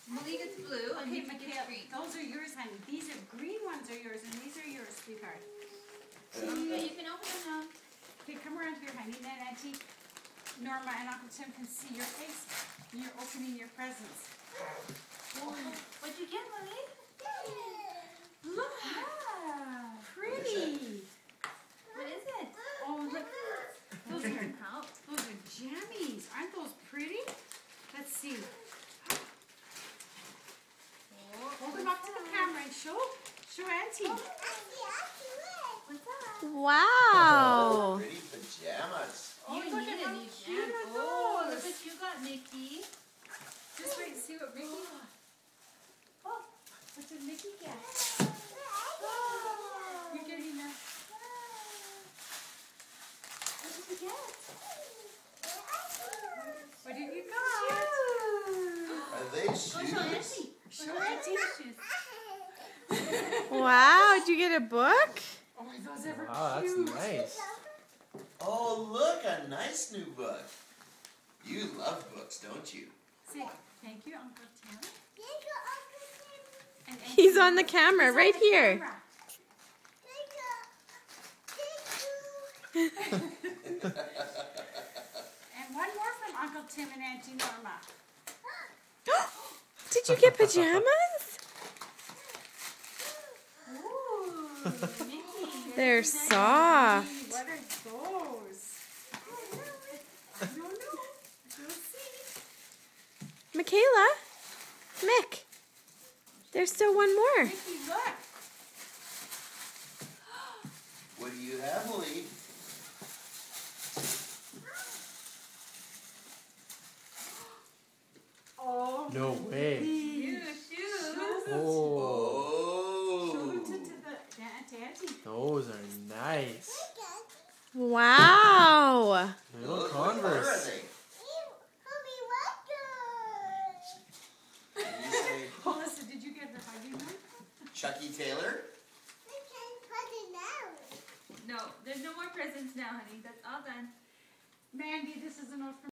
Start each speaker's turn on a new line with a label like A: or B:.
A: Malie gets blue.
B: Okay,
A: and
B: Michaela,
A: green.
B: those are yours, honey. These are green ones are yours, and these are yours, sweetheart.
A: Okay, you can open them now.
B: Okay, come around here, honey. Then Auntie Norma and Uncle Tim can see your face when you're opening your presents.
A: What'd you get, Malie?
B: Look,
A: Yeah.
B: pretty.
A: What is it?
B: Oh, look. Those are
A: Help.
B: jammies. Aren't those pretty? Let's see. Hold them up to the camera and show Auntie.
A: What's that?
C: Wow.
D: Pretty pajamas.
A: You
B: look
A: need
B: at
A: a
B: how
A: new
B: cute
A: jam.
B: are
A: Oh,
B: those.
A: look what you got, Mickey.
B: Just wait and see what Mickey got. Oh, what did Mickey get? You're getting that.
A: What did you get?
B: What did you got?
D: Are they
A: Go show
D: shoes?
A: Auntie.
B: Show Auntie.
A: Shoes.
C: Wow, did you get a book?
B: Oh, those ever
E: Wow, that's
B: cute.
E: nice.
D: Oh, look, a nice new book. You love books, don't you?
B: Say, thank you, Uncle Tim. And
C: He's on the camera,
B: He's on
C: right
B: the
C: here.
B: camera. And one more from Uncle Tim and Auntie Norma.
C: Did you get pajamas?
A: Ooh, Mickey.
C: They're
A: That's nice.
C: soft.
B: What are those? I don't know. We'll see.
C: Michaela, Mick, there's still one more.
B: Mickey, look.
D: What do you have, Malie?
B: Oh,
E: No way.
A: New shoes.
E: Oh,
B: Show them to Auntie.
E: those are nice.
C: Wow.
E: Little
D: What color are
E: Converse.
D: they? Did you say
B: Melissa, did you get the Huggy one?
D: Chucky Taylor?
A: No, there's no more presents now, honey. That's all done.
B: Mandy, this is a note from